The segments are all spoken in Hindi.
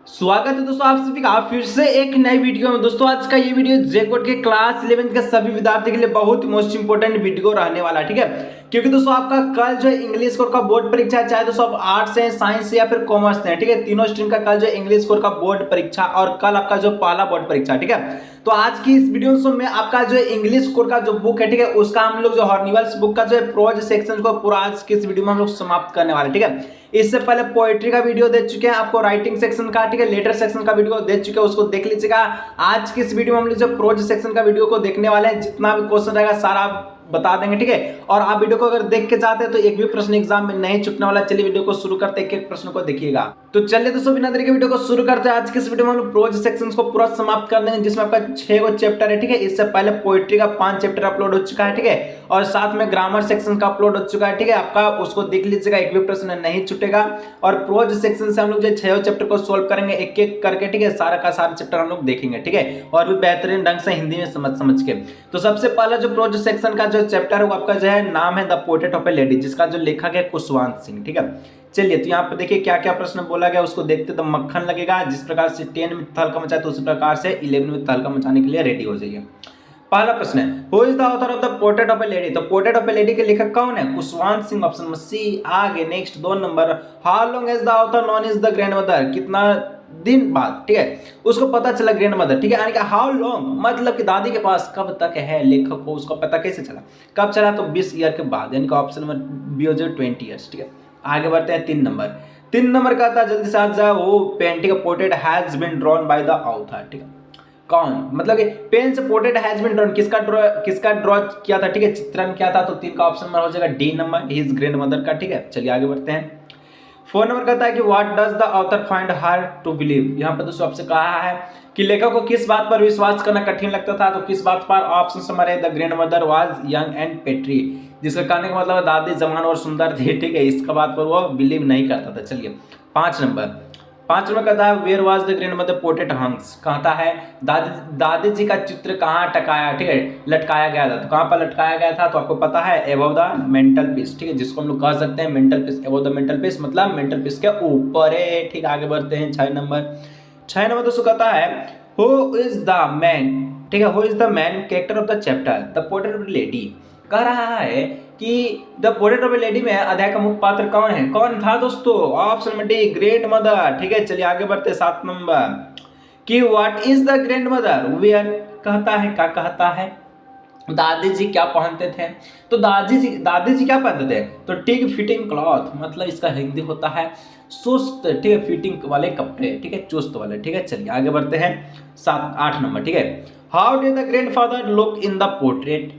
स्वागत है दोस्तों आप सभी का फिर से एक नई वीडियो में। दोस्तों आज का ये वीडियो जेकोड के क्लास 11 के सभी विद्यार्थी के लिए बहुत मोस्ट इंपोर्टेंट वीडियो रहने वाला है, ठीक है। क्योंकि दोस्तों आपका कल जो इंग्लिश कोर का बोर्ड परीक्षा है, चाहे दोस्तों आप आर्ट्स है, साइंस या फिर कॉमर्स है, ठीक है, तीनों स्ट्रीम का कल जो इंग्लिश कोर का बोर्ड परीक्षा और कल आपका जो पहला बोर्ड परीक्षा, ठीक है। तो आज की इस वीडियो में आपका जो इंग्लिश कोर का जो बुक है, ठीक है, उसका हम लोग जो हॉर्निवल्स बुक का जो प्रोज सेक्शन को पूरा आज की इस वीडियो में हम लोग समाप्त करने वाले, ठीक है। इससे पहले पोएट्री का वीडियो दे चुके हैं आपको, राइटिंग सेक्शन का, ठीक है, लेटर सेक्शन का वीडियो दे चुके हैं, उसको देख लीजिएगा। आज की इस वीडियो में हम लोग जो प्रोज सेक्शन का वीडियो को देखने वाले हैं, जितना भी क्वेश्चन रहेगा सारा बता देंगे, ठीक है। और आप वीडियो को अगर देख के जाते हैं तो एक भी प्रश्न एग्जाम में नहीं छूटने वाला। चलिए वीडियो को शुरू करते हैं, एक प्रश्न को देखिएगा। तो चलिए दोस्तों बिना देरी के वीडियो को शुरू करते हैं। आज की इस वीडियो में हम लोग प्रोज सेक्शंस को पूरा समाप्त कर देंगे, जिसमें आपका 6 गो चैप्टर है, ठीक है। इससे पहले पोएट्री का 5 चैप्टर अपलोड हो चुका है, ठीक है, और साथ में ग्रामर सेक्शन का अपलोड हो चुका है, ठीक है। आपका उसको देख लीजिएगा, एक भी प्रश्न नहीं छूटेगा। और प्रोज सेक्शन से हम लोग जो 6 चैप्टर को सोल्व करेंगे एक एक करके, ठीक है, सारा का सारा चैप्टर हम लोग देखेंगे, ठीक है, और भी बेहतरीन ढंग से हिंदी में समझ के। तो सबसे पहला जो प्रोज सेक्शन का जो चैप्टर है वो आपका जो है नाम है the portrait of A lady, जिसका जो लेखक है कुशवंत सिंह, ठीक है। चलिए तो यहाँ पर देखिए क्या क्या प्रश्न बोला गया, उसको देखते तो मक्खन लगेगा। जिस प्रकार से 10 में तहलका मचाए तो उसी प्रकार से 11 में तहलका मचाने के लिए रेडी हो जाइए। पहला प्रश्न है, who is the author of the portrait of A lady. तो पोर्ट्रेट ऑफ ए लेडी के लेखक कौन है? कुशवंत सिंह, ऑप्शन में सी। आगे next 2 number, how long is the author known is the grandmother. कितना दिन बाद, ठीक है, उसको पता चला ग्रैंडमदर, ठीक है। यानी कि हाउ लॉन्ग मतलब कि दादी के पास कब तक है लेखक को, उसको पता कैसे चला, कब चला, तो 20 ईयर के बाद, यानी कि ऑप्शन नंबर बी हो जाए 20 ईयर्स, ठीक है। आगे बढ़ते हैं 3 नंबर। 3 नंबर का था, जल्दी से आ जाओ, वो painting portrait has been drawn by the author, ठीक है। कौन, मतलब कि पेन से पोर्ट्रेट हैज बीन ड्रॉन, किसका ड्रॉ किया था, ठीक है, चित्रण किया था। तो 3 का ऑप्शन नंबर हो जाएगा डी नंबर, हिज ग्रैंडमदर का, ठीक है। चलिए आगे बढ़ते हैं। 4 नंबर कहता है कि what does the author find hard to believe. यहाँ पर दोस्तों आपसे कहा है कि लेखक को किस बात पर विश्वास करना कठिन लगता था। तो किस बात पर? ऑप्शन नंबर है the grandmother was young and petri, जिसका कहने का मतलब दादी जवान और सुंदर थी, ठीक है, इसका बात पर वो बिलीव नहीं करता था। चलिए 5 नंबर कहता है where was the grandmother portrait hangs. कहता है दादी जी का चित्र कहाँ टकाया, ठीक है, लटकाया गया था। तो कहाँ पर लटकाया गया था? तो आपको पता है अबव द मेंटल पीस, ठीक है, जिसको हम लोग कह सकते हैं mental peace, above the mental peace मतलब मेंटल पीस के ऊपर है, ठीक। आगे बढ़ते हैं 6 नंबर दोस्तों कहता है हु इज द मैन, ठीक है, who is the man character of the chapter the portrait of the lady. कह रहा है कि the portrait of A lady में अध्याय का मुख्य पात्र कौन है, कौन था दोस्तों? ऑप्शन नंबर डी ग्रैंडमदर, ठीक है। चलिए आगे बढ़ते 7 नंबर कि what is the grandmother wear. कहता है, क्या कहता है, दादी जी क्या पहनते थे। तो दादी जी क्या पहनते थे? तो टिग फिटिंग क्लॉथ, मतलब इसका हिंदी होता है सुस्त, ठीक है, फिटिंग वाले कपड़े, ठीक है, चुस्त वाले, ठीक है। चलिए आगे बढ़ते हैं 8 नंबर, ठीक है। How did the grandfather look in the portrait.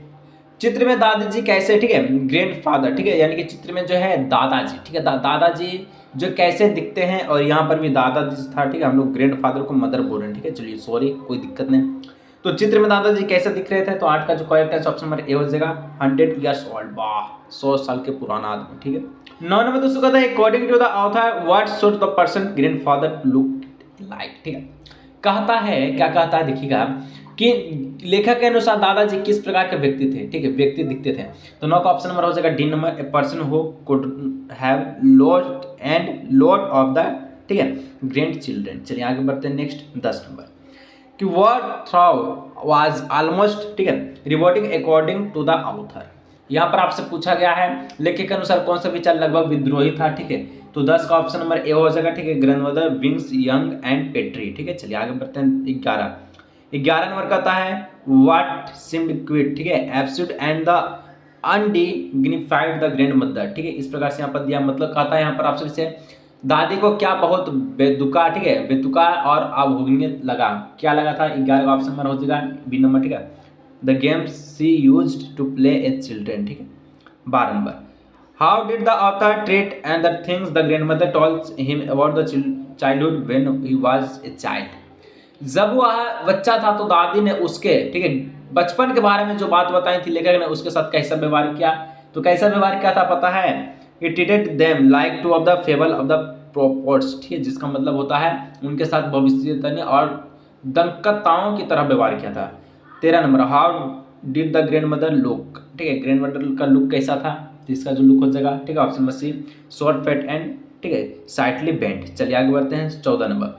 चित्र में दादी जी कैसे, ठीक है, ग्रैंडफादर, ठीक है, यानी कि चित्र में जो है दादाजी, ठीक है, दादाजी जो कैसे दिखते हैं। और यहाँ पर भी दादाजी था, ठीक है, हम लोग ग्रैंडफादर को मदर बोल रहे हैं, ठीक है। चलिए सॉरी, कोई दिक्कत नहीं। तो चित्र में दादाजी कैसे दिख रहे थे? तो 8 का जो करेक्ट है ऑप्शन नंबर ए हो जाएगा 100 ईयर्स ओल्ड, वाह, 100 साल के पुराना आदमी, ठीक है। 9 नंबर दोस्तों कहता है according to the author what should the person grandfather look like, ठीक है। कहता है, क्या कहता है देखिएगा कि लेखक के अनुसार दादाजी किस प्रकार के व्यक्ति थे, ठीक है, व्यक्ति दिखते थे। तो 9 का ऑप्शन नंबर हो जाएगा D number, a person who could have lot of the, ठीक है, ग्रैंड चिल्ड्रन। चलिए आगे बढ़ते हैं नेक्स्ट 10 नंबर कि व्हाट थ्राउ वाज ऑलमोस्ट, ठीक है, रिवोटिंग अकॉर्डिंग टू द ऑथर। यहाँ पर आपसे पूछा गया है लेखक के अनुसार कौन सा विचार लगभग विद्रोही था, ठीक है। तो 10 का ऑप्शन नंबर ए हो जाएगा, ठीक है, grandmother wings young and petri, ठीक है। चलिए आगे बढ़ते हैं 11 नंबर कहता है व्हाट सीम्ड क्विट, ठीक है, absolute and the undignified the grandmother, ठीक है, इस प्रकार से यहाँ पर दिया। मतलब कहता है यहाँ पर आपसे से दादी को क्या बहुत बेदुका, ठीक है, बेतुका और अभोगनीय लगा। क्या लगा था? 11 का ऑप्शन नंबर हो जाएगा बी नंबर, ठीक है, the game she used to play as children, ठीक है। 12 number how did the author treat and the things the grandmother told him about the childhood when he was a child. जब वह बच्चा था तो दादी ने उसके, ठीक है, बचपन के बारे में जो बात बताई थी लेखक ने उसके साथ कैसा व्यवहार किया। तो कैसा व्यवहार किया था पता है? He treated them like two of the fable of the prophets, ठीक है, जिसका मतलब होता है उनके साथ भविष्यवाणी और दंकताओं की तरह व्यवहार किया था। 13 number how did the grandmother look, ठीक है, ग्रैंडमदर का लुक कैसा था? जिसका जो लुक हो जाएगा, ठीक है, option number C short fat and, ठीक है, साइटली बेंट। चलिए आगे बढ़ते हैं 14 number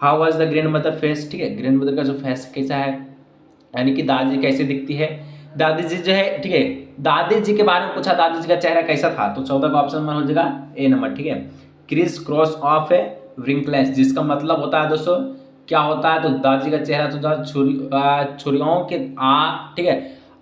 how was the grand mother face, ठीक है, ग्रैंड मदर का जो फेस कैसा है, यानी कि दादी कैसे दिखती है। दादी जी जो है, ठीक है, दादी जी के बारे में पूछा, दादी जी का चेहरा कैसा था, तो 14 का ऑप्शन में हो जाएगा ए नंबर, ठीक है। क्रिस क्रॉस ऑफ है व्रिंकलेस, जिसका मतलब होता है दोस्तों क्या होता है, तो दादी का चेहरा तो छुरियों के ठीक है,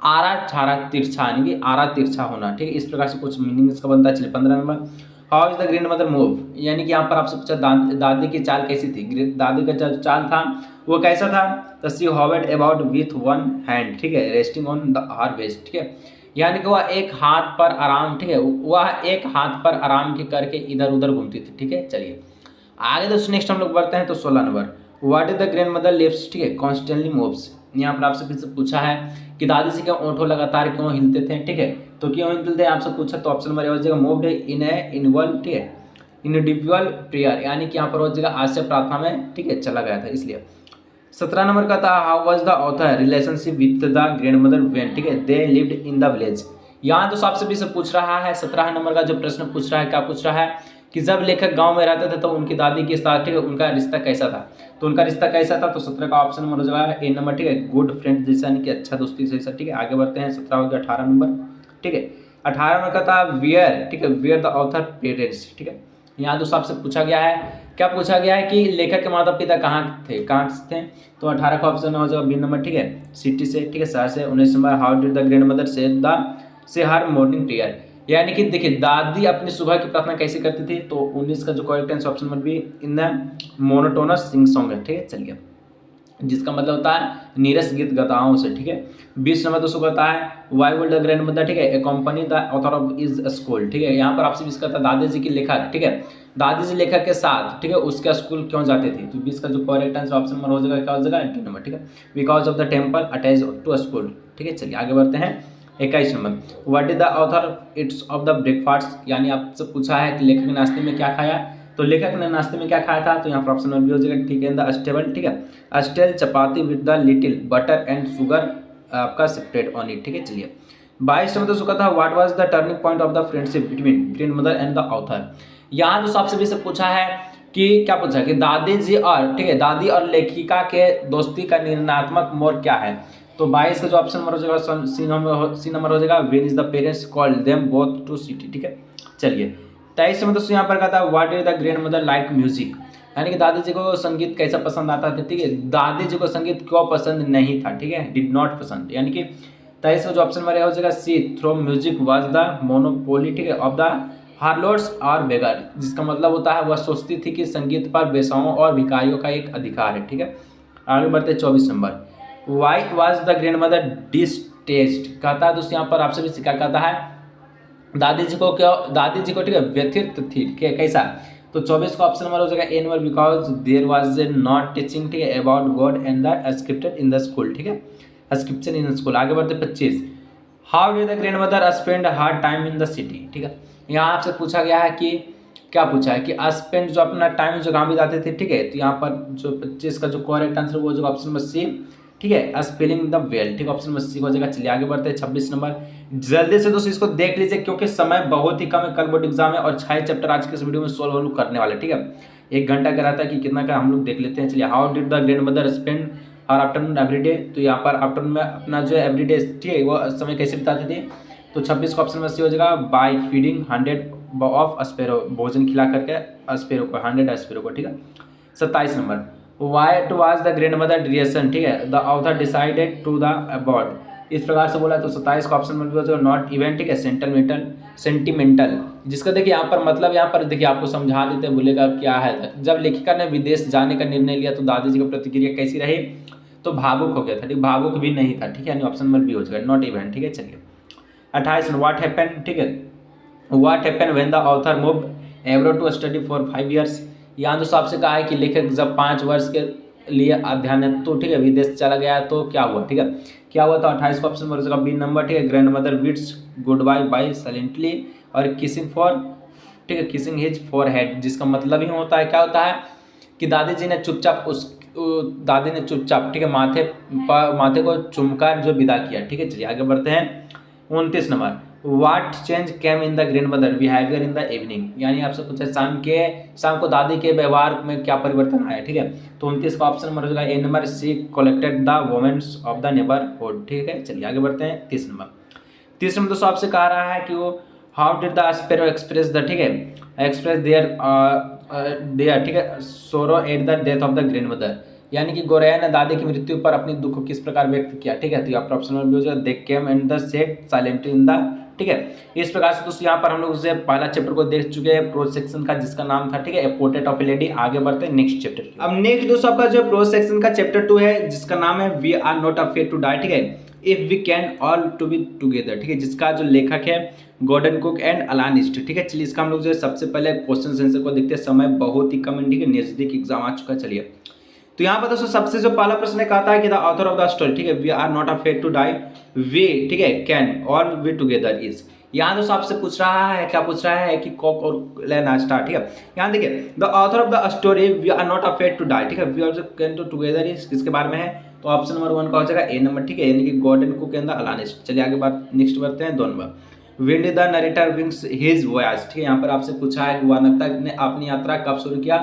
आरा छारा तिरछा, यानी कि आरा तिरछा होना, ठीक है, इस प्रकार से कुछ मीनिंग इसका बनता है। चलिए 15 number, how is the grand mother move, यानी कि यहाँ पर आपसे पूछा दादी की चाल कैसी थी, दादी का जो चाल था वो कैसा था, तो she hovered about with one hand, ठीक है, resting on the her waist, ठीक है, यानी कि वह एक हाथ पर आराम, ठीक है, वह एक हाथ पर आराम के करके इधर उधर घूमती थी, ठीक है। चलिए आगे दोस्तों नेक्स्ट हम लोग बढ़ते हैं, तो 16 number, what is the grand mother lips, ठीक है, कॉन्स्टेंटली मूव्स, यहाँ पर आपसे फिर से पूछा है कि दादी जी के ओंठों लगातार क्यों हिलते थे, ठीक है, तो क्यों हिलते थे आपसे पूछा, तो ऑप्शन नंबर हो जाएगा मूव्ड इन ए इनवल, ठीक है, इंडिविजुअल प्रेयर, यानी कि यहाँ पर हो जाएगा आज से प्रार्थना में, ठीक है, चला गया था इसलिए। 17 नंबर का था how was the author relationship with the grand mother when, ठीक है, they lived in the village, यहाँ तो सबसे भी से पूछ रहा है 17 नंबर का जो प्रश्न पूछ रहा है, क्या पूछ रहा है कि जब लेखक गांव में रहते थे तो उनकी दादी के साथ, ठीक है, उनका रिश्ता कैसा था, तो उनका रिश्ता कैसा था, तो 17 का ऑप्शन नंबर हो जाएगा ए नंबर, ठीक है, गुड फ्रेंड जैसा, यानी कि अच्छा दोस्ती जैसा, ठीक है। आगे बढ़ते हैं 17 हो गया 18 नंबर, ठीक है, 18 नंबर का था वियर, ठीक है, वियर द ऑथर पेरेंट्स, ठीक है, यहाँ तो सबसे पूछा गया है, क्या पूछा गया है कि लेखक के माता पिता कहाँ थे, तो 18 का ऑप्शन हो जाएगा बी नंबर, ठीक है, सिटी से, ठीक है, शहर से। 19 number, how did the grand mother से हर मॉर्निंग प्रेयर, यानी कि देखिए दादी अपनी सुबह की प्रार्थना कैसे करती थी, तो 19 का जो correct answer option number be in the monotonous sing song है, ठीक है। चलिए जिसका मतलब होता है नीरस गीत गताओं से, ठीक है। 20 नंबर दोस्तों कहता है why would the grand mother, ठीक है, a company the author of is school, ठीक है, यहाँ पर आपसे 20 कहता है दादी जी की लेखक, ठीक है, दादी जी लेखक के साथ, ठीक है, उसके स्कूल क्यों जाते थे, तो 20 का जो करेक्ट आंसर ऑप्शन नंबर हो जाएगा क्या हो जाएगा 18 नंबर, ठीक है, because of the temple attach to school, ठीक है। चलिए आगे बढ़ते हैं 21 number, what is the author its of the breakfast, यानी आपसे पूछा है कि लेखक ने नाश्ते में क्या खाया, तो लेखक ने नाश्ते में क्या खाया था, तो यहाँ पर ऑप्शन नंबर बी हो जाएगा, ठीक है, द स्टेबल, ठीक है, a stale chapati with the little butter and sugar आपका सेपरेट ऑन इट, ठीक है। चलिए 22 नंबर दोस्तों था what was the turning point of the friendship between grandmother and the author, यहाँ जो सबसे भी से पूछा है कि क्या पूछा कि दादी जी और, ठीक है, दादी और लेखिका के दोस्ती का निर्णयात्मक मोड़ क्या है, तो 22 का जो ऑप्शन नंबर हो जाएगा सी नंबर हो जाएगा when is the parents called them both to city, ठीक है। चलिए 23 में दोस्तों यहाँ पर कहता है what is the grand mother like music, यानी कि दादी जी को संगीत कैसा पसंद आता था, ठीक है, दादी जी को संगीत क्यों पसंद नहीं था, ठीक है, डिड नॉट पसंद, यानी कि 23 का जो ऑप्शन नंबर हो जाएगा C through music was the monopoly, ठीक है, ऑफ द हार्लोड्स और बेगर, जिसका मतलब होता है वह सोचती थी कि संगीत पर बेसाओं और भिखारियों का एक अधिकार है, ठीक है। आगे बढ़ते 24 number, why was the grand mother distaste, कहता है दोस्तों यहाँ पर आपसे भी क्या कहता है दादी जी को ठीक है व्यथित थी, ठीक है, कैसा, तो 24 का ऑप्शन नंबर हो जाएगा A number because there was a not teaching, ठीक है, about God and the scripted in the school, ठीक है, स्क्रिप्चर इन स्कूल। आगे बढ़ते 25, how did the grand mother spend her time in the city, ठीक है, यहाँ आपसे पूछा गया है कि क्या पूछा है कि स्पेंड जो अपना टाइम जो गाँव बिताते थे, ठीक है, तो यहाँ पर जो 25 का जो करेक्ट आंसर वो जो ऑप्शन नंबर सी, ठीक है, स्पेलिंग द वेल, ठीक है, ऑप्शन नंबर सी हो जाएगा। चलिए आगे बढ़ते हैं 26 नंबर, जल्दी से दोस्तों इसको देख लीजिए क्योंकि समय बहुत ही कम है, कल बोर्ड एग्जाम है और 6 चैप्टर आज के इस वीडियो में सोल्व करने वाले, ठीक है, 1 घंटा का रहता है कि कितना का हम लोग देख लेते हैं। चलिए how did the grand mother spend her afternoon everyday, तो यहाँ पर आफ्टरनून में अपना जो एवरीडे, ठीक है, वो समय कैसे बिताते थे, तो 26 का ऑप्शन नंबर सी हो जाएगा बाय फीडिंग 100 ऑफ स्पेरो, भोजन खिला करके स्पेरो को 100 स्पेरो को, ठीक है। 27 number, what was the grand mother reaction, ठीक है, the author decided to the aboard, इस प्रकार से बोला, तो 27 का ऑप्शन नंबर जो नॉट इवेंट, ठीक है, सेंटिमेंटल, जिसका देखिए यहाँ पर मतलब यहाँ पर देखिए आपको समझा देते हैं, बोलेगा क्या है, जब लेखिका ने विदेश जाने का निर्णय लिया तो दादी जी की प्रतिक्रिया कैसी रही, तो भावुक हो गया था, ठीक, भावुक भी नहीं था, ठीक है, यानी ऑप्शन नंबर बी हो जाएगा नॉट इवेंट, ठीक है। चलिए 28 व्हाट हैपेंड, ठीक है, what happened when the author move abroad to study for 5 years, यहाँ जो आपसे कहा है कि लेखक जब 5 वर्ष के लिए अध्ययन, तो ठीक है, विदेश चला गया तो क्या हुआ, ठीक है, क्या हुआ, तो 28 का ऑप्शन हो जाएगा बी नंबर, ठीक है, grand mother bids good bye bye silently और किसिंग फॉर, ठीक है, किसिंग हिज फॉर हेड, जिसका मतलब ही होता है क्या होता है कि दादी ने चुपचाप, ठीक है, माथे को चुमकर जो विदा किया, ठीक है। चलिए आगे बढ़ते हैं 29 number, what change came in the grandmother behaviour in the evening, यानी आपसे पूछा शाम को दादी के व्यवहार में क्या परिवर्तन आया, ठीक है। तो 29 का ऑप्शन नंबर हो जाएगा A number, she collected the womens of the neighbourhood, ठीक है। चलिए आगे बढ़ते हैं 30 नंबर। 30 नंबर दोस्तों आपसे कह रहा है कि वो how did the sparrow express the, ठीक है, एक्सप्रेस देयर ठीक है सोरो at the death of the grandmother, यानी कि गौरैया ने दादी की मृत्यु पर अपनी दुख को किस प्रकार व्यक्त किया, ठीक है। तो आपका ऑप्शन नंबर हो जाएगा they came and the said silently in the, ठीक है। इस प्रकार से दोस्तों यहाँ पर हम लोग उसे पहला चैप्टर को देख चुके हैं प्रोज सेक्शन का, जिसका नाम था, ठीक है, ए पोर्ट्रेट ऑफ ए लेडी। आगे बढ़ते हैं नेक्स्ट चैप्टर की। अब नेक्स्ट दोस्तों आपका जो प्रोज सेक्शन का चैप्टर 2 है, जिसका नाम है we are not afraid to die, ठीक है, if we can all to be together, ठीक है, जिसका जो लेखक है Gordon Cook and Alan East, ठीक है। चलिए इसका हम लोग जो है सबसे पहले क्वेश्चन आंसर को देखते हैं, समय बहुत ही कम है, ठीक है, नजदीक एग्जाम आ चुका है। चलिए तो यहाँ पर दोस्तों सबसे जो पहला प्रश्न कहा था कि the author of the story, ठीक है, we are not afraid to die, we, ठीक है, can all be together is, यहाँ दोस्तों आपसे पूछ रहा है, क्या पूछ रहा है कि कॉक और नाश्ता, ठीक है। यहाँ देखिए the author of the story we are not afraid to die, ठीक है, we are can to together is किसके बारे में है, तो ऑप्शन नंबर 1 का हो जाएगा ए नंबर, ठीक है, यानी कि गॉर्डन कुक एंड द अलान ईस्ट। चलिए आगे बात नेक्स्ट बढ़ते हैं 2 number. When did the narrator wings his voyage, ठीक है, यहाँ पर आपसे पूछा है कि वानरता ने अपनी यात्रा कब शुरू किया,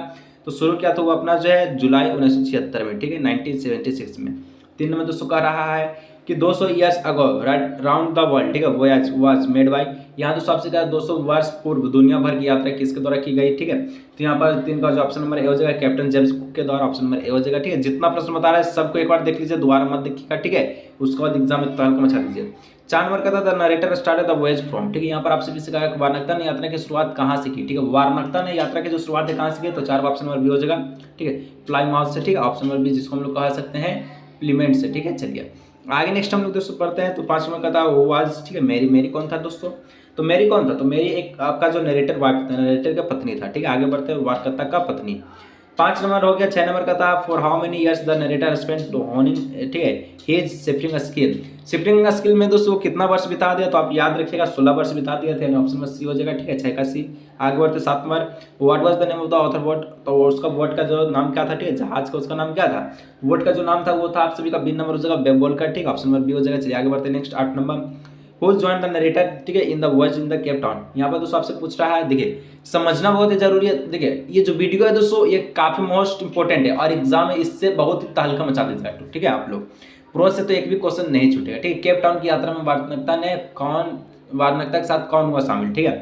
तो शुरू किया तो वो अपना जो है जुलाई 1976 में, ठीक है, 1976 में। 3 नंबर दोस्तों कह रहा है कि 200 years ago round the world, ठीक है, वॉयज वाज मेड बाय, यहाँ दोस्तों आपसे कहा 200 वर्ष पूर्व दुनिया भर की यात्रा किसके द्वारा की गई, ठीक है। तो यहाँ पर 3 का जो ऑप्शन नंबर ए हो जाएगा कैप्टन जेम्स कुक के द्वारा, ऑप्शन नंबर ए हो जाएगा, ठीक है। जितना प्रश्न बता रहा है सबको एक बार देख लीजिए, दोबारा मत देखिएगा, ठीक है, उसके बाद एग्जाम में तहलका मचा दीजिए। 4 नंबर का था the narrator started the voyage from, ठीक है, यहाँ पर आपसे भी कहा कि वार्नकता ने यात्रा की शुरुआत कहाँ से की, ठीक है, वार्नकता ने यात्रा की जो शुरुआत है कहाँ से की, तो 4 ऑप्शन नंबर बी हो जाएगा, ठीक है, प्लाईमाउथ से, ठीक है, ऑप्शन नंबर बी जिसको हम लोग कह सकते हैं प्लीमेंट से, ठीक है। चलिए आगे नेक्स्ट हम लोग दोस्तों पढ़ते हैं। तो 5 नंबर का था वो वाज, ठीक है, मेरी, मेरी कौन था दोस्तों, तो मेरी कौन था, तो मेरी एक आपका जो नरेटर नरेटर का पत्नी था, ठीक है। आगे बढ़ते हैं वार्नकता का पत्नी। 5 नंबर हो गया। 6 नंबर का था for how many years the narrator spent honing, ठीक है, his shifting skill, shifting skill में दोस्तों कितना वर्ष बिता दिया, तो आप याद रखिएगा 16 वर्ष बिता दिए थे, ऑप्शन नंबर सी हो जाएगा, ठीक है, 6 का सी। आगे बढ़ते 7 number what was the name of the author vote, तो उसका वोट का जो नाम क्या था, ठीक है, जहाज का उसका नाम क्या था, वोट का जो नाम था वो था आप सभी का बी नंबर हो जाएगा बेबोल का, ठीक है, ऑप्शन नंबर बी हो जाएगा। चलिए आगे बढ़ते next 8 number who join the narrator, ठीक है, in the voyage in the Cape Town, यहाँ पर दोस्तों आपसे पूछ रहा है, देखिए समझना बहुत ही जरूरी है। देखिए ये जो वीडियो है दोस्तों ये काफी मोस्ट इंपॉर्टेंट है और एग्जाम में इससे बहुत ही तहलका मचा देगा, ठीक है। आप लोग प्रो से तो एक भी क्वेश्चन नहीं छूटेगा, ठीक है। केप टाउन की यात्रा में वार्नकता के साथ कौन हुआ शामिल, ठीक है।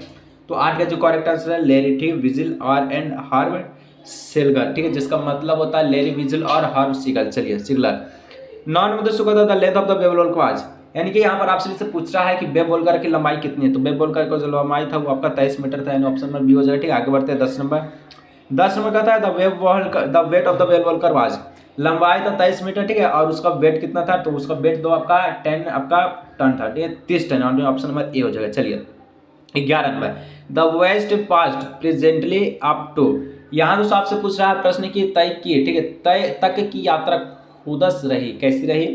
तो 8 का जो करेक्ट आंसर है लेरी, ठीक है, विजिल और एंड हार्व सेलगर, ठीक है, जिसका मतलब होता है लेरी विजिल और हार्व सीगल। चलिए सिगलर। 9 नंबर दोस्तों का था the length of the babble quads, यानी कि यहाँ पर आपसे से पूछ रहा है कि वेब वोल्कर की लंबाई कितनी है, तो वेब वोल्कर का जो लंबाई था वो आपका 23 मीटर था, यानी ऑप्शन नंबर बी हो जाएगा, ठीक है। आगे बढ़ते हैं 10 नंबर। 10 नंबर का था the weight of the web walker was, लंबाई था 23 मीटर, ठीक है, और उसका वेट कितना था, तो उसका वेट दो आपका 10 आपका टन था, ठीक है, 30 टन, ऑप्शन नंबर ए हो जाएगा। चलिए 11 number the waist past presently up to, यहाँ दोस्तों आपसे पूछ रहा है प्रश्न की तय की, ठीक है, तय तक की यात्रा खुदस रही, कैसी रही,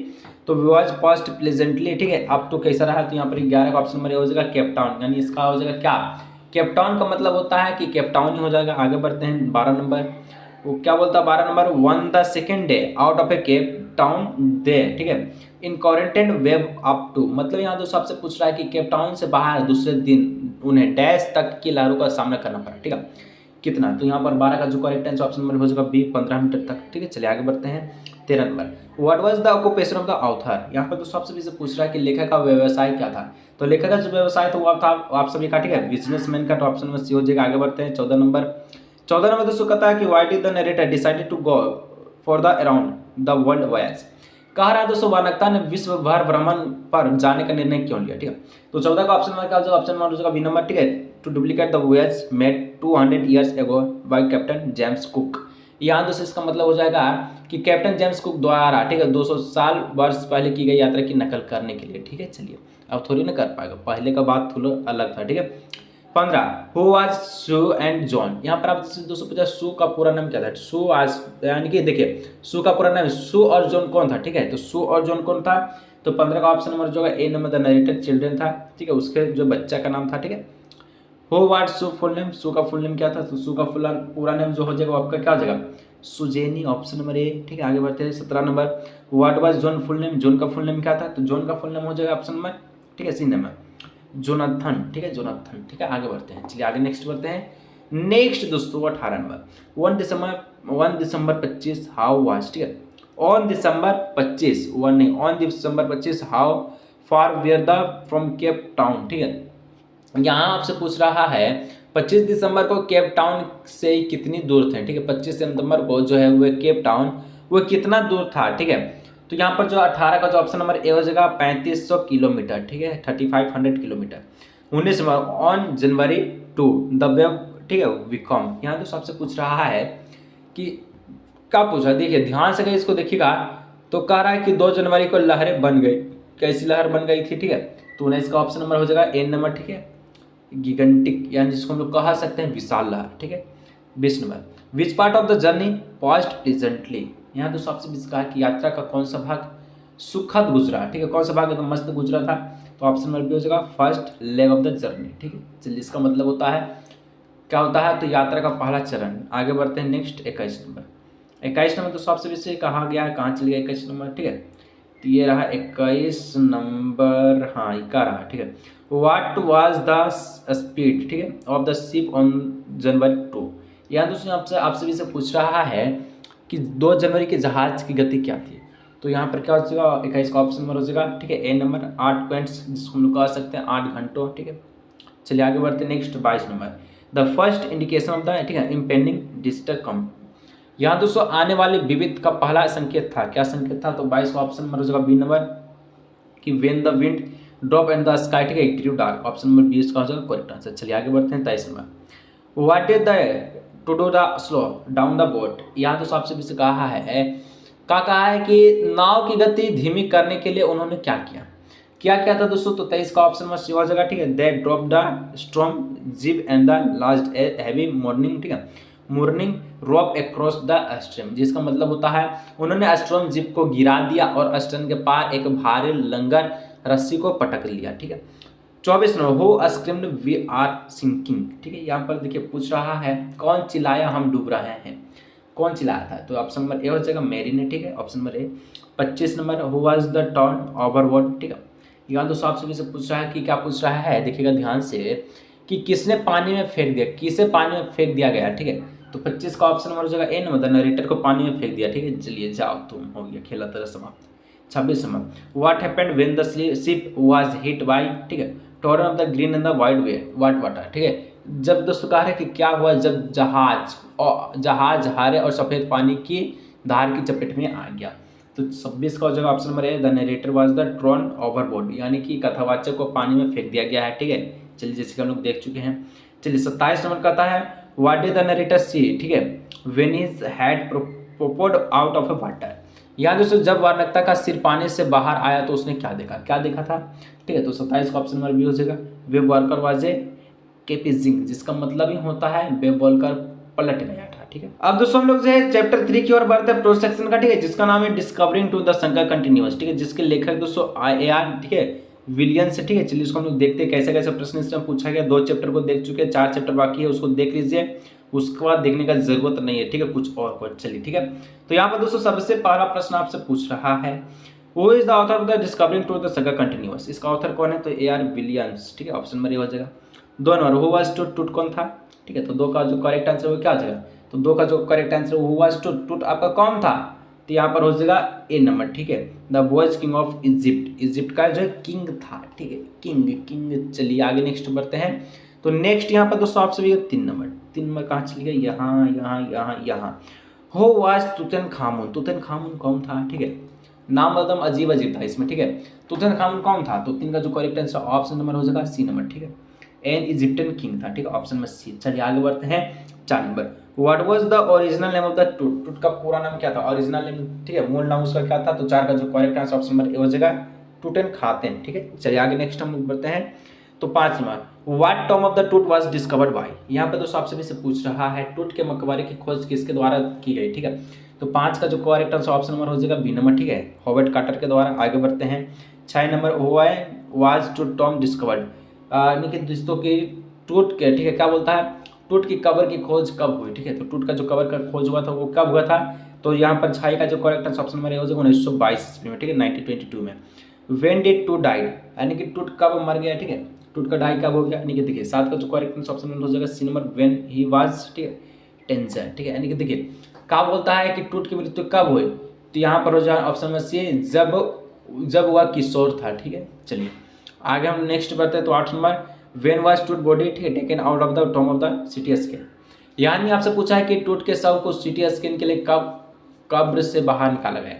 तो वॉज पास्ट प्लेजेंटली, ठीक है, अप टू कैसा रहा, तो यहाँ पर 11 का ऑप्शन नंबर हो जाएगा केप टाउन, यानी इसका हो जाएगा क्या, केप टाउन का मतलब होता है कि केप टाउन ही हो जाएगा। आगे बढ़ते हैं 12 नंबर, वो क्या बोलता है 12 number one the second day out of A Cape Town day, ठीक है, इन क्वारंटाइन वेब अप टू, मतलब यहाँ दोस्तों आपसे पूछ रहा है कि केप टाउन से बाहर दूसरे दिन उन्हें डैश तक की लहरों का सामना करना पड़ा, ठीक है, कितना, तो यहाँ पर 12 का जो करेक्ट आंसर ऑप्शन नंबर हो जाएगा बी 15 मीटर तक, ठीक है। चलिए आगे बढ़ते हैं 13 number what was the occupation of the author, यहाँ पर दोस्तों आपसे भी से पूछ रहा है कि लेखक का व्यवसाय क्या था, तो लेखक का जो व्यवसाय था वो था आप सभी का, ठीक है, बिजनेसमैन का, तो ऑप्शन नंबर सी हो जाएगा। आगे बढ़ते हैं 14 नंबर। 14 नंबर दोस्तों कहता है कि why did the narrator decided to go for the around the world voyage, कह रहा है दोस्तों वानरता ने विश्व भर भ्रमण पर जाने का निर्णय क्यों लिया, ठीक है, तो 14 का ऑप्शन नंबर का जो ऑप्शन नंबर होगा बी नंबर, ठीक है, to duplicate the voyage made 200 years ago by captain James Cook, यहाँ दोस्तों इसका मतलब हो जाएगा कि कैप्टन जेम्स कुक द्वारा, ठीक है, 200 साल वर्ष पहले की गई यात्रा की नकल करने के लिए, ठीक है। चलिए अब थोड़ी ना कर पाएगा, पहले का बात थोड़ा अलग था, ठीक है। 15 who was Sue and John, यहाँ पर आप 250 सू का पूरा नाम क्या था, सू आज, यानी कि देखिए सू का पूरा नाम सू और जॉन कौन था, ठीक है, तो सू और जॉन कौन था, तो 15 का ऑप्शन नंबर जो है ए नंबर द नरेटेड चिल्ड्रन था, ठीक है, उसके जो बच्चा का नाम था, ठीक है। Who was Sue full name, Sue का फुल नेम क्या था, तो सू का पूरा नेम जो हो जाएगा आपका क्या हो जाएगा सुजेनी, ऑप्शन नंबर ए, ठीक है। आगे बढ़ते हैं 17 number what was John full name, John का फुल नेम क्या था, तो जॉन का फुल नेम हो जाएगा ऑप्शन नंबर, ठीक है, सी नंबर। जोनाथन, ठीक है, जोनाथन, ठीक है। आगे बढ़ते हैं, चलिए आगे नेक्स्ट बढ़ते हैं। नेक्स्ट दोस्तों 18 नंबर, 1 दिसंबर 25 हाउ वाज, ठीक है, ऑन दिसंबर 25, वन नहीं, on December 25 how far were the from Cape Town, ठीक है। यहाँ आपसे पूछ रहा है 25 दिसंबर को केप टाउन से कितनी दूर थे, ठीक है। 25 दिसंबर को जो है वो केप टाउन वो कितना दूर था, ठीक है। तो यहाँ पर जो 18 का जो ऑप्शन नंबर ए हो जाएगा 3500 किलोमीटर, ठीक है, 3500 kilometre. 19 number, on January 2 the web, ठीक है, विकॉम। यहाँ तो सबसे पूछ रहा है कि क्या पूछा, देखिए ध्यान से इसको देखिएगा। तो कह रहा है कि 2 जनवरी को लहरें बन गई, कैसी लहर बन गई थी, ठीक है। तो 19 का ऑप्शन नंबर हो जाएगा एन नंबर, ठीक है, गिगेंटिक, यानी जिसको हम लोग कहा सकते हैं विशाल लहर, ठीक है। 20 number, which part of the journey past pleasantly. यहाँ तो सबसे बीच कहा कि यात्रा का कौन सा भाग सुखद गुजरा, ठीक है, कौन सा भाग एकदम मस्त गुजरा था। तो ऑप्शन नंबर बी हो जाएगा first leg of the journey, ठीक है। चलिए इसका मतलब होता है क्या होता है, तो यात्रा का पहला चरण। आगे बढ़ते हैं नेक्स्ट 21 नंबर। 21 नंबर तो सबसे बीच कहा गया है, कहाँ चल गया 21 नंबर, ठीक है। तो ये रहा 21 नंबर, हाँ ये का रहा, ठीक है। व्हाट वाज द स्पीड, ठीक है, of the ship on January 2। यहाँ दोस्तों आपसे भी से पूछ रहा है कि 2 जनवरी के जहाज की गति क्या थी। तो यहाँ पर क्या हो जाएगा 21 का ऑप्शन नंबर हो जाएगा, ठीक है, ए नंबर 8 पॉइंट्स, जिसको हम लोग कह सकते हैं 8 घंटों, ठीक है। चलिए आगे बढ़ते हैं next 22 number, the first indication of the, ठीक है, इम्पेंडिंग डिजिटल कम। यहाँ दोस्तों आने वाले विविध का पहला संकेत था, क्या संकेत था, तो 22 का ऑप्शन नंबर हो जाएगा बी नंबर कि when the wind drop and the sky, ठीक है, it grew dark. Option number B इसका हो जाएगा करेक्ट आंसर। चलिए आगे बढ़ते हैं 23 number, what is the two do the slow down the boat. यहाँ तो सबसे बीच कहा है कहा है कि नाव की गति धीमी करने के लिए उन्होंने क्या किया, क्या था दोस्तों। तो 23 का ऑप्शन नंबर सी हो जाएगा, ठीक है, दे ड्रॉप द स्ट्रॉम जिब and the last heavy morning, ठीक है, morning rope across the stream, जिसका मतलब होता है उन्होंने स्ट्रॉम जिप को गिरा दिया और स्ट्रीम के पार एक भारी लंगर रस्सी को पटक लिया, ठीक है। 24 नंबर, हो स्क्रीम्ड वी आर सिंकिंग, ठीक है। यहाँ पर देखिए पूछ रहा है कौन चिल्लाया हम डूब रहे हैं, कौन चिल्लाया था। तो ऑप्शन नंबर ए हो जाएगा मैरी ने, ठीक है, option number A. 25 number, who was the turn overboard, ठीक है। यहाँ तो आपसे भी से पूछ रहा है कि क्या पूछ रहा है, देखिएगा ध्यान से कि किसने पानी में फेंक दिया, किसे पानी में फेंक दिया गया, ठीक है। तो 25 का ऑप्शन नंबर हो जाएगा ए नंबर, द नरेटर को पानी में फेंक दिया, ठीक है। चलिए जाओ तुम, हो गया खेला तरह समाप्त। 26 number, what happened when the ship was hit by, ठीक है, torn of the green and the white water, ठीक है। जब दोस्तों कह रहे हैं कि क्या हुआ जब जहाज हरे और सफ़ेद पानी की धार की चपेट में आ गया। तो 26 का हो जाएगा option number A, the narrator was the Tron overboard, यानी कि कथावाचक को पानी में फेंक दिया गया है, ठीक है। चलिए जैसे कि हम लोग देख चुके हैं। चलिए 27 नंबर कहता है what did the narrator see, ठीक है, when his head popped out of a water. यहाँ दोस्तों जब वर्णकता का सिर पानी से बाहर आया तो उसने क्या देखा था, ठीक है। तो 27 का ऑप्शन नंबर बी हो जाएगा, वेब वर्कर वाज ए केपिजिंग, जिसका मतलब ही होता है वेब वर्कर पलट गया था, ठीक है। अब दोस्तों हम लोग जो है चैप्टर 3 की ओर बढ़ते हैं, प्रोसेक्शन सेक्शन का, ठीक है, जिसका नाम है discovering Tut the saga continues, ठीक है, जिसके लेखक दोस्तों AR, ठीक है, विलियंस, ठीक है। चलिए इसको हम लोग देखते हैं कैसे कैसे प्रश्न इसमें पूछा गया। 2 चैप्टर को देख चुके हैं, 4 चैप्टर बाकी है, उसको देख लीजिए, उसके बाद देखने का जरूरत नहीं है, ठीक है, कुछ और को। चलिए ठीक है, तो यहाँ पर दोस्तों सबसे पहला प्रश्न आपसे पूछ रहा है who is the author of the discovering Tut the saga continues. इसका ऑथर कौन है, तो AR विलियंस, ठीक है, ऑप्शन नंबर ए हो जाएगा। 2 नंबर, हु वाज टूट कौन था, ठीक है। तो 2 का जो करेक्ट आंसर वो क्या हो जाएगा, तो 2 का जो करेक्ट आंसर हु वाज टूट आपका कौन था, तो यहाँ पर हो जाएगा ए नंबर, ठीक है, the boys king of Egypt, Egypt का जो है किंग था, ठीक है, किंग। चलिए आगे नेक्स्ट बढ़ते हैं। तो नेक्स्ट यहाँ पर दोस्तों आपसे भी 3 नंबर कहाँ चलिए गया, यहाँ हो वाज तुतनखामुन कौन था, ठीक है, नाम एकदम अजीब था इसमें, ठीक है। तुतनखामुन कौन था, तो 3 का जो करेक्ट आंसर ऑप्शन नंबर हो जाएगा सी नंबर, ठीक है, एन इजिप्टियन किंग था, ठीक है, ऑप्शन नंबर सी। चलिए आगे बढ़ते हैं 4 number, what was the original name of the टूट का पूरा नाम क्या था, ओरिजिनल नेम, ठीक है, मूल नाम उसका क्या था। तो 4 का जो correct answer option number A हो जाएगा टूटनखामेन, ठीक है। चलिए आगे नेक्स्ट हम बढ़ते हैं। तो 5 number, what Tom of the टूट वाज डिस्कवर्ड बाय। यहाँ पे दोस्तों आपसे भी से पूछ रहा है टूट के मकबरे की खोज किसके द्वारा की गई, ठीक है। तो 5 का जो करेक्ट आंसर ऑप्शन नंबर हो जाएगा बी नंबर, ठीक है, हॉवर्ड कार्टर के द्वारा। आगे बढ़ते हैं 6 नंबर, व्हाई वाज टूट टॉम डिस्कवर्ड, यानी कि दोस्तों की टूट के, ठीक है, क्या बोलता है, टूट की कबर की खोज कब हुई, ठीक है। तो टूट का जो कबर का खोज हुआ था वो कब हुआ था, तो यहाँ पर 6 का जो करेक्ट आंसर ऑप्शन नंबर हो जाएगा 1922 में, ठीक है, 1922 में। व्हेन डिड टूट डाइड, यानी कि टूट कब मर गया, ठीक है, टूट का ढाई कब हो गया, यानी कि देखिए 7 का जो करेक्ट आंसर ऑप्शन नंबर हो जाएगा C number, when he was, ठीक है, टेंशन, ठीक है, यानी कि देखिए क्या बोलता है कि टूट की मृत्यु कब हुई, तो यहाँ पर हो जाए ऑप्शन नंबर सी, जब वह किशोर था, ठीक है। चलिए आगे हम नेक्स्ट बढ़ते हैं, तो 8 नंबर, व्हेन वाज टूट बॉडी, ठीक है, taken out of the Tom of the CT scan, यानी आपसे पूछा है कि टूट के शव को सिटी स्कैन के लिए कब कब्र से बाहर निकाला गया,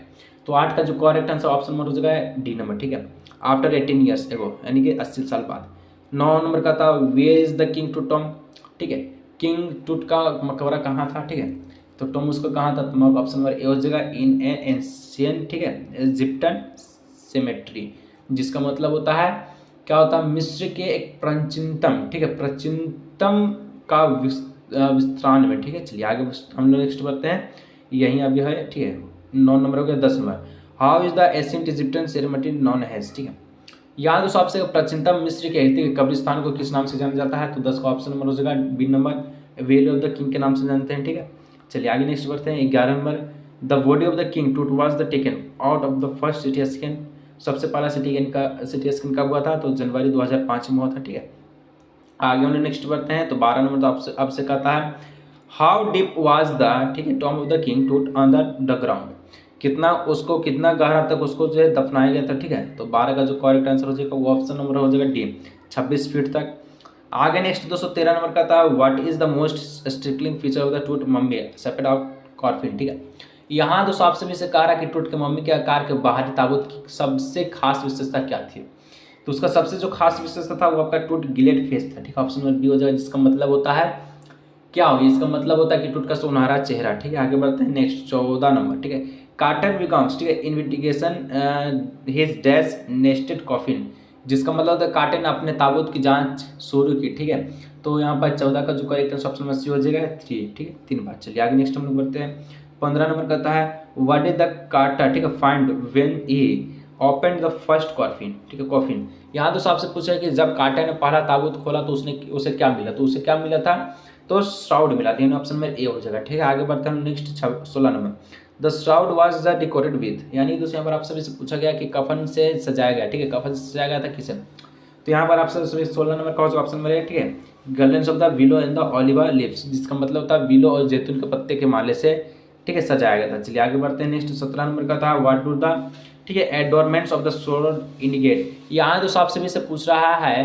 तो 8 का जो करेक्ट आंसर ऑप्शन नंबर हो जाएगा डी नंबर, ठीक है, आफ्टर 18 ईयर्स एगो, यानी कि 80 साल बाद। 9 नंबर का था where is the king Tut tomb, ठीक है, किंग टूट का मकबरा कहाँ था, ठीक है, तो टॉम उसको कहाँ था, तो ऑप्शन नंबर ए हो जाएगा इन एन एंशियंट, ठीक है, इजिप्टन सेमेट्री, जिसका मतलब होता है क्या होता है, मिस्र के एक प्राचीनतम, ठीक है, प्राचीनतम का विस्तार में, ठीक है। चलिए आगे हम लोग नेक्स्ट बढ़ते हैं, यहीं अभी है, ठीक है, 9 नंबर हो गया। 10 number, how is the ancient Egyptian ceremony non has, ठीक है, यहाँ दोस्तों आपसे प्राचीनतम मिस्र के कब्रिस्तान को किस नाम से जाना जाता है, तो 10 का ऑप्शन नंबर हो जाएगा B number, valley of the king के नाम से जानते हैं, ठीक है। चलिए आगे नेक्स्ट बढ़ते हैं। 11 number, the body of the king Tut was the taken out of the first CT scan, सबसे पहला सिटी स्कैन कब हुआ था, तो जनवरी 2005 में हुआ था, ठीक है। आगे हम नेक्स्ट बढ़ते हैं, तो 12 नंबर तो आपसे कहता है हाउ डीप वाज द, ठीक है, टॉम ऑफ द किंग टूट अंडर द ग्राउंड, कितना गहरा तक उसको जो है दफनाया गया था, ठीक है। तो 12 का जो करेक्ट आंसर हो जाएगा वो ऑप्शन नंबर हो जाएगा डी, 26 फीट तक। आगे नेक्स्ट दोस्तों 13 नंबर का था what is the most striking feature of the Tut mummy separate out coffin, ठीक है। यहाँ दोस्तों आपसे भी से कह रहा है कि टूट के मम्मी के आकार के बाहरी ताबूत की सबसे खास विशेषता क्या थी, तो उसका सबसे जो खास विशेषता था वो आपका टूट गिलेट फेस था, ठीक है, ऑप्शन नंबर बी हो जाएगा, जिसका मतलब होता है क्या हो, इसका मतलब होता है कि टूट का सुनहरा चेहरा, ठीक है। आगे बढ़ते हैं नेक्स्ट 14 नंबर, ठीक है, कार्टर बिकम्स, ठीक है, investigation his dash nested coffin, जिसका मतलब होता है कार्टर ने अपने ताबूत की जांच शुरू की, ठीक है। तो यहाँ पर 14 का जो करेक्ट ऑप्शन में सी हो जाएगा 3, ठीक है, 3 बार। चलिए आगे नेक्स्ट हम लोग बढ़ते हैं। 15 नंबर कहता है व्हाट इज द कार्टर, ठीक है, find when he open the first coffin, ठीक है, कॉफिन। यहाँ तो आपसे पूछा है कि जब कार्टर ने पहला ताबूत खोला तो उसे क्या मिला, तो उसे क्या मिला था, तो श्राउड मिला, तीन ऑप्शन में ए हो जाएगा, ठीक है। आगे बढ़ते हैं next 16 number, the shroud was the decorated with, यानी दोस्तों यहाँ पर आप सभी से पूछा गया कि कफन से सजाया गया, ठीक है, कफन से सजाया गया था किसे, तो यहाँ पर आप सभी 16 नंबर का ऑप्शन में है, ठीक है, garlands of the willow and the olive leaves, जिसका मतलब होता है विलो और जैतून के पत्ते के माले से, ठीक है, सजाया गया था। चलिए आगे बढ़ते हैं नेक्स्ट 17 नंबर का था व्हाट डू द, ठीक है, एडोरमेंट्स ऑफ द श्राउड इंडिकेट, यहाँ दोस्तों आप सभी से पूछ रहा है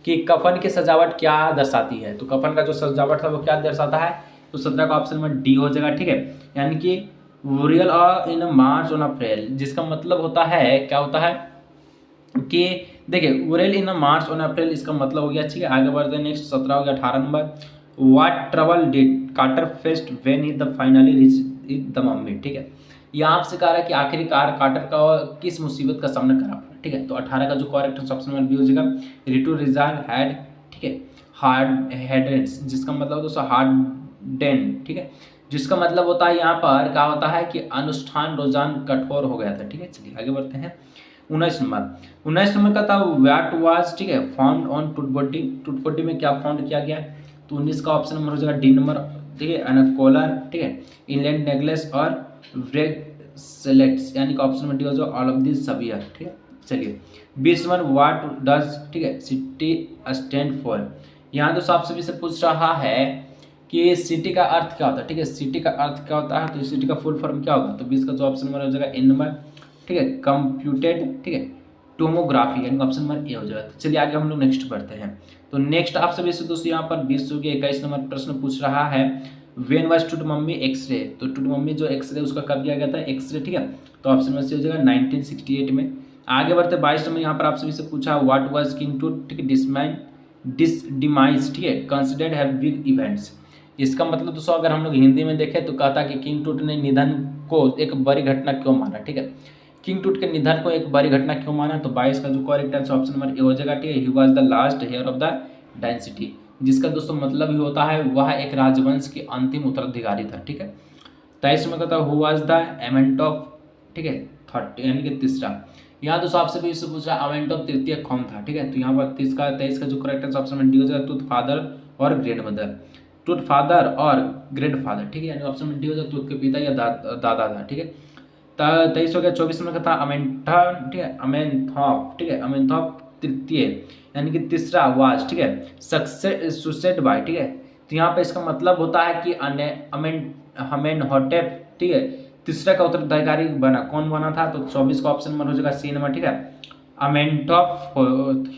कि कफन की सजावट क्या दर्शाती है, तो कफन का जो सजावट था वो क्या दर्शाता है, तो 17 का ऑप्शन में डी हो जाएगा, ठीक है, यानी कि वुरियल इन मार्च ऑन अप्रैल, जिसका मतलब होता है क्या होता है कि देखिए वुरियल इन मार्च ऑन अप्रैल, इसका मतलब हो गया, ठीक है। आगे बढ़ते हैं नेक्स्ट 17 हो गया 18 number, what trouble did Carter faced when he the finally reach the mummy, ठीक है, यहाँ आपसे कहा है कि आखिरकार कार्टर का किस मुसीबत का सामना करना पड़ा, ठीक है। तो 18 का जो करेक्ट ऑप्शन में बी हो जाएगा रिटू रिजाल हैड, ठीक है, हार्ड हेडेंस, जिसका मतलब दोस्तों हार्डेन, ठीक है, जिसका मतलब होता है यहाँ पर क्या होता है कि अनुष्ठान रोजान कठोर हो गया था, ठीक है। चलिए आगे बढ़ते हैं 19 नंबर का था व्हाट वाज, ठीक है, फाउंड ऑन टूट बॉडी में क्या फाउंड किया गया, तो 19 का ऑप्शन नंबर हो जाएगा डी नंबर, ठीक है, एनाकोलर, ठीक है, इनलैंड नेकलेस और ब्रेसलेट्स, यानी कि ऑप्शन में डी हो जाएगा ऑल ऑफ दिस सभी है, ठीक है। चलिए 20 नंबर व्हाट डज, ठीक है, सिटी स्टैंड फॉर, यहाँ तो आप सभी से पूछ रहा है कि सिटी का अर्थ क्या होता है, ठीक है, सिटी का अर्थ क्या होता है, तो सिटी का फुल फॉर्म क्या होगा, तो 20 का जो ऑप्शन नंबर हो जाएगा ए नंबर, ठीक है, कंप्यूटेड, ठीक है, टोमोग्राफी, यानी ऑप्शन नंबर ए हो जाएगा। तो चलिए आगे हम लोग नेक्स्ट बढ़ते हैं। तो नेक्स्ट आप सभी से दोस्तों यहाँ पर 20 के 21 नंबर प्रश्न पूछ रहा है व्हेन वाज टूट मम्मी एक्सरे, तो टूट मम्मी जो एक्सरे उसका कब किया गया था एक्सरे, ठीक है, तो ऑप्शन में से हो जाएगा 1968 में। आगे बढ़ते 22 नंबर यहाँ पर आप सभी से पूछा व्हाट वाज किंग टूट, ठीक है, डिमाइज, ठीक है, कंसिडर्ड हैव बिग इवेंट्स, इसका मतलब दोस्तों अगर हम लोग हिंदी में देखें तो कहता कि किंग टूट ने निधन को एक बड़ी घटना क्यों माना, ठीक है, किंग टूट के निधन को एक बड़ी घटना क्यों माना, तो 22 का जो correct answer option number A हो जाएगा, ठीक है, he was the last heir of the dynasty, जिसका दोस्तों मतलब ही होता है वह एक राजवंश के अंतिम उत्तराधिकारी था, ठीक है। 23 में कहता हु वाज द एमेंट ऑफ, ठीक है, 30 यानी कि तीसरा, यहाँ दोस्तों आपसे भी इससे पूछा अमेंट ऑफ तृतीय कौन था, ठीक है, तो यहाँ पर 23 का जो करेक्ट आंसर ऑप्शन में डी हो जाएगा टूथ फादर और ग्रेट मदर, टूथ फादर और ग्रेट फादर, ठीक है, यानी ऑप्शन में डी हो जाएगा टूथ के पिता या दादा था, ठीक है। 23 हो गया 24 में था अमेंथा, ठीक है, अमेंथॉप, ठीक है, अमेंथॉप तृतीय यानी कि तीसरा वाज, ठीक है, सक्सेस सुसेड बाय, ठीक है। तो यहाँ पे इसका मतलब होता है कि हमेनहोटेप, ठीक है, तीसरा का उत्तराधिकारी बना। कौन बना था? तो 24 का ऑप्शन नंबर हो जाएगा सी नंबर, ठीक है, अमेनटॉप,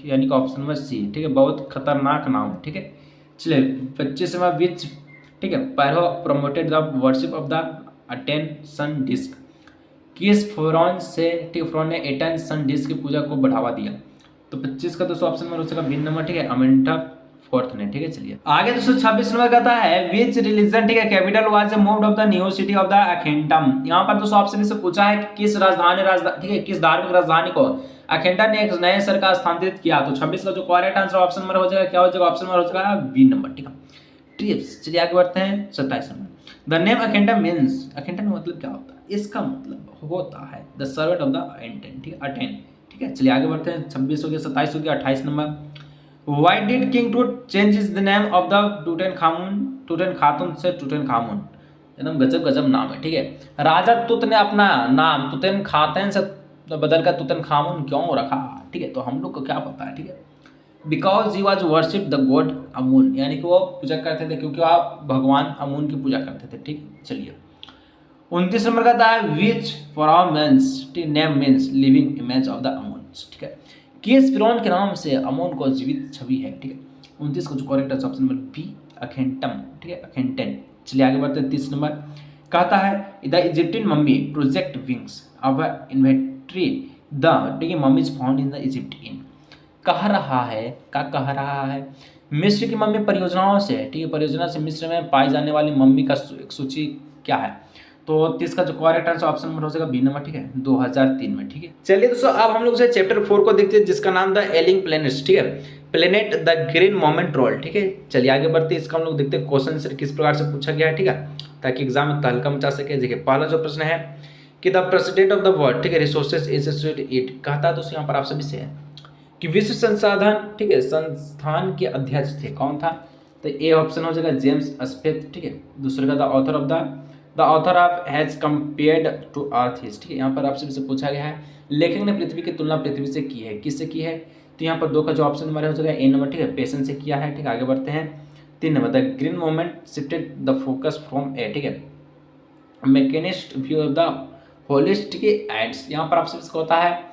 यानी कि ऑप्शन नंबर सी, ठीक है। बहुत खतरनाक नाम है, ठीक है। चलिए 25वां विच, ठीक है, pharaoh promoted the worship of the attention disc. किस फोरॉन से, ठीक है, फोरॉन ने अटेंशन डिस्क की पूजा को बढ़ावा दिया? तो 25 का दोस्तों ऑप्शन नंबर हो जाएगा बी नंबर, ठीक है, अमेंटा फोर्थ ने, ठीक है। चलिए आगे दोस्तों 26 नंबर कहता है विच रिलीजन, ठीक है, capital was moved of the new city of the Akhetaten. यहाँ पर दोस्तों ऑप्शन से पूछा है कि किस राजधानी, ठीक है, किस धार्मिक राजधानी को अखेंटा ने एक नए शहर का स्थानांतरित किया? तो 26 का जो करेक्ट आंसर ऑप्शन नंबर हो जाएगा, क्या हो जाएगा? ऑप्शन नंबर हो जाएगा बी नंबर, ठीक है। टिप्स, चलिए आगे बढ़ते हैं 27 नंबर। द नेम अखेंटा मीन्स, अखेंटा में मतलब क्या होता है? इसका मतलब होता है द सर्वेंट ऑफ द एंटेन, ठीक है, अटेन, ठीक है। चलिए आगे बढ़ते हैं 26 हो गया, 27 हो गया, 28 number. Why did King Tut change the name of the टूटनखामुन, टूटनखातुन से टूटनखामुन? एकदम गजब गजब नाम है, ठीक है। राजा तुत ने अपना नाम तुतनखातन से बदल कर तुतनखामुन क्यों रखा? ठीक है, तो हम लोग को क्या पता है, ठीक है। Because he was worship the god Amun, यानी कि वो पूजा करते थे क्योंकि आप भगवान अमून की पूजा करते थे, ठीक है। चलिए 29 नंबर का था which for means, name means living image of the Amun, ठीक है। किस फिरौन के नाम से अमोन को जीवित छवि है, ठीक है। 29 का जो करेक्ट है ऑप्शन नंबर बी अखेंटम, ठीक है, अखेंटेन। चलिए आगे बढ़ते हैं 30 नंबर कहता है the Egyptian mummy project wings of inventory the, ठीक है, mummies found in the Egypt in. कह रहा है, क्या कह रहा है? मिस्र की मम्मी परियोजनाओं से, ठीक है, परियोजना से मिस्र में पाई जाने वाली मम्मी का एक सूची क्या है? तो 30 का जो करेक्ट आंसर ऑप्शन नंबर हो जाएगा बी नंबर, ठीक है, 2003 में, ठीक है। चलिए दोस्तों अब हम लोग चैप्टर 4 को देखते हैं जिसका नाम था एलिंग प्लैनेट्स, ठीक है, planet the green moment role, ठीक है। चलिए आगे बढ़ते हैं, इसका हम लोग देखते हैं क्वेश्चन से किस प्रकार से पूछा गया है, ठीक है, ताकि एग्जाम में तहलका मचा सके। देखिए पहला जो प्रश्न है कि the president of the world, ठीक है, रिसोर्सेज एसोसिएट इट, कहता है दोस्तों यहाँ पर आप सभी से है कि विश्व संसाधन, ठीक है, संस्थान के अध्यक्ष थे, कौन था? तो ए ऑप्शन हो जाएगा जेम्स स्पेथ, ठीक है। दूसरे का the author of has compared to earth his, ठीक है, यहाँ पर आपसे पूछा गया है लेखक ने पृथ्वी की तुलना पृथ्वी से की है, किससे की है? तो यहाँ पर 2 का जो ऑप्शन नंबर हो जाएगा ए नंबर, ठीक है, पेशेंस से किया है, ठीक है। आगे बढ़ते हैं 3 number the green movement shifted the focus from a, ठीक है, mechanist view of the holistic aids. यहाँ पर आपसे होता है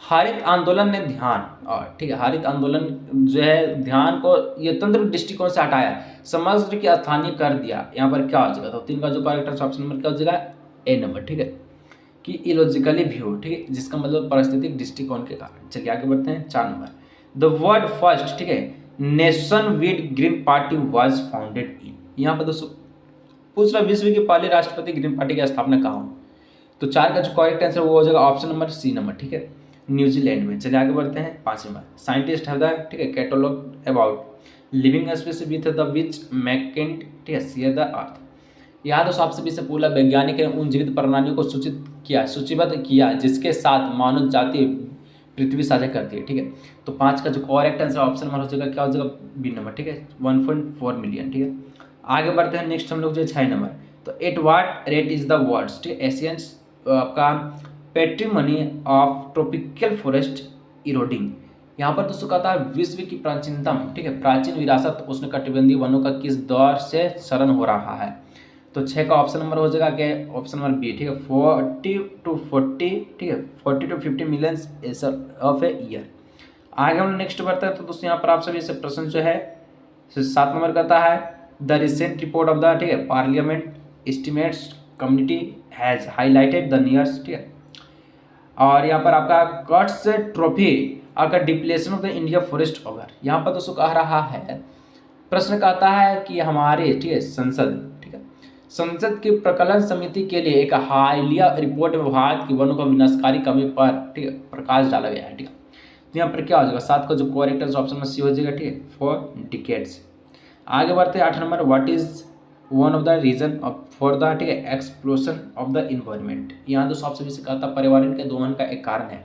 हरित आंदोलन ने ध्यान, और ठीक है, हरित आंदोलन जो है ध्यान को ये तंत्र दृष्टिकोण से हटाया, समग्र की स्थानीय कर दिया। यहाँ पर क्या हो जाएगा? तो 3 का जो करेक्ट ऑप्शन नंबर क्या हो जाएगा? ए नंबर, ठीक है, कि इलॉजिकली व्यू, ठीक है, जिसका मतलब पारिस्थितिक दृष्टिकोण के कारण। चलिए आगे बढ़ते हैं 4 नंबर द वर्ड फर्स्ट, ठीक है, nation with green party was founded in. यहाँ पर दोस्तों पूछ रहा विश्व की पहले राष्ट्रपति ग्रीन पार्टी की स्थापना कहाँ हो? तो 4 का जो करेक्ट आंसर वो हो जाएगा ऑप्शन नंबर सी नंबर, ठीक है, न्यूजीलैंड में। चलिए आगे बढ़ते हैं 5 नंबर साइंटिस्ट है द, ठीक है, catalogue about living space with the which merchant, ठीक है, सीयर द अर्थ। यहाँ दोस्तों आपसे भी से पूरा वैज्ञानिक ने उन जीवित प्राणियों को सूचीबद्ध किया जिसके साथ मानव जाति पृथ्वी साझा करती है, ठीक है। तो 5 का जो करेक्ट आंसर ऑप्शन नंबर हो जाएगा क्या हो जाएगा? बी नंबर, ठीक है, 1.4 मिलियन, ठीक है। आगे बढ़ते हैं नेक्स्ट हम लोग जो 6 नंबर तो at what rate is the world's, ठीक है, एशियंस आपका patrimony of tropical forest eroding. यहाँ पर दोस्तों कहता है विश्व की प्राचीनतम, ठीक है, प्राचीन विरासत उष्णकटिबंधीय वनों का किस दौर से शरण हो रहा है? तो 6 का ऑप्शन नंबर हो जाएगा क्या? ऑप्शन नंबर बी, ठीक है, 40 to 50, ठीक है, 40 to 50 million of a year. आगे हम नेक्स्ट बढ़ते हैं तो दोस्तों यहाँ पर आप सभी से प्रश्न जो है 7 नंबर कहता है the recent report of the, ठीक है, parliament estimates community has highlighted the nears, ठीक है। और यहाँ पर आपका कट्स ट्रॉफी आपका depletion of the India forest over. यहाँ पर दोस्तों कह रहा है प्रश्न कहता है कि हमारे, ठीक है, संसद, ठीक है, संसद की प्रकलन समिति के लिए एक हालिया रिपोर्ट में भारत की वनों का विनाशकारी कमी पर, ठीक है, प्रकाश डाला गया है, ठीक है। तो यहाँ पर क्या हो जाएगा? 7 का जो करेक्ट आंसर ऑप्शन में सी हो जाएगा, ठीक है, 4 डिकेड्स। आगे बढ़ते हैं 8 number what is one of the reason for the, ठीक है, एक्सप्लोशन ऑफ द इन्वायरमेंट। यहाँ दोस्तों आपसे भी से कहता पर्यावरण के दोहन का एक कारण है,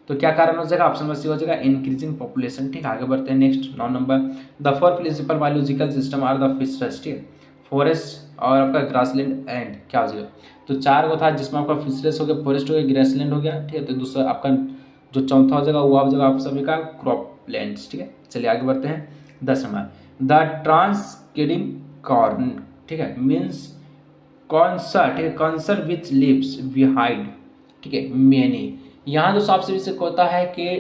तो क्या कारण हो जाएगा? ऑप्शन में सी हो जाएगा इंक्रीजिंग पॉपुलेशन, ठीक है। आगे बढ़ते हैं next 9 number the 4 principal biological system are the fisheries, ठीक है, फॉरेस्ट और आपका ग्रासलैंड एंड क्या हो जाएगा? तो 4 को था जिसमें आपका फिशरीज हो गया, फॉरेस्ट हो गया, ग्रासलैंड हो गया, ठीक है। तो दूसरा आपका जो चौथा हो जाएगा वो हो जाएगा आप सभी का क्रॉपलैंड्स। ठीक है, चलिए आगे बढ़ते हैं। 10 नंबर, द ट्रांसकेडिंग कॉर्न, ठीक है, मीन्स कॉन्सर्ट, ठीक है, कॉन्सर्ट विच लिव्स बिहाइंड, ठीक है, मेनी। यहाँ जो सबसे बेसिक होता है कि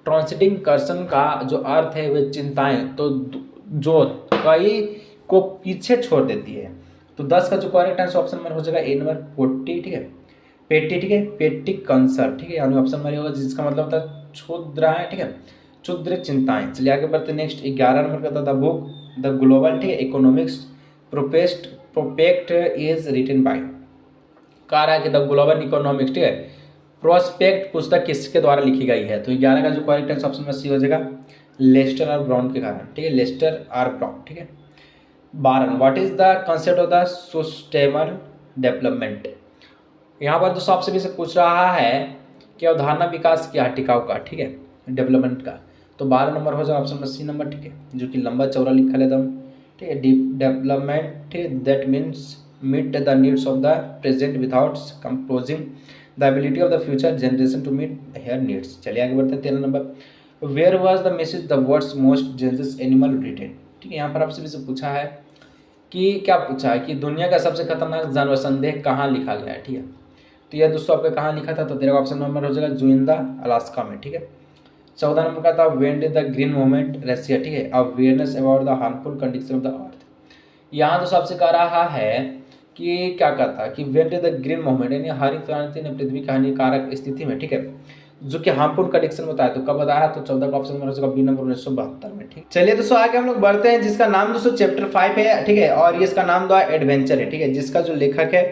ट्रांसिटिंग कर्सन का जो अर्थ है वह चिंताएं, तो जो कई को पीछे छोड़ देती है। तो 10 का जो करेक्ट आंसर ऑप्शन नंबर हो जाएगा ए नंबर 40, ठीक है, पेटी, ठीक है, पेटिक कंसर्ट, ठीक है, यानी ऑप्शन नंबर होगा जिसका मतलब होता है क्षुद्राएं, ठीक है, क्षुद्र चिंताएं। चलिए आगे बढ़ते हैं। नेक्स्ट 11 नंबर का था द बुक द ग्लोबल, ठीक है, economics prospect is written by, कह रहा है कि द ग्लोबल इकोनॉमिक्स, ठीक है, प्रोस्पेक्ट पुस्तक किसके द्वारा लिखी गई है। तो 11 का जो करेक्ट आंसर ऑप्शन में सी हो जाएगा लेस्टर और ब्राउन के कारण, ठीक है, लेस्टर और ब्राउन, ठीक है। 12, what is the concept of the sustainable development. यहाँ पर जो सबसे भी से पूछ रहा है कि अवधारणा विकास क्या है, टिकाऊ का, ठीक है, डेवलपमेंट का। तो 12 नंबर हो जाएगा ऑप्शन में सी नंबर, ठीक है, जो कि लंबा चौड़ा लिखा है एकदम, ठीक है, डेवलपमेंट, ठीक है, that means meet the needs of the present without composing the ability of the future generation to meet their needs. चलिए आगे बढ़ते हैं। 13 number, where was the message the world's most dangerous animal written, ठीक है। यहाँ पर आपसे भी से पूछा है कि क्या पूछा है कि दुनिया का सबसे खतरनाक जानवर संदेह कहाँ लिखा गया है, ठीक है। तो यह दोस्तों आपका कहाँ लिखा था, तो तेरा ऑप्शन नंबर हो जाएगा जुइंदा अलास्का में, ठीक है। 14 नंबर का था when did the green movement Russia, ठीक है, awareness about the harmful condition of the earth. यहाँ तो सबसे कह रहा है कि क्या कहता है कि when did the green movement, यानी हरित क्रांति ने पृथ्वी की हानिकारक स्थिति में, ठीक है, जो कि हार्मफुल कंडीशन बताया, तो कब बताया, तो 14 का ऑप्शन नंबर हो जाएगा बी नंबर 1972 में, ठीक। चलिए दोस्तों आगे हम लोग बढ़ते हैं, जिसका नाम दोस्तों चैप्टर 5 है, ठीक है, और ये इसका नाम दो एडवेंचर है, ठीक है, जिसका जो लेखक है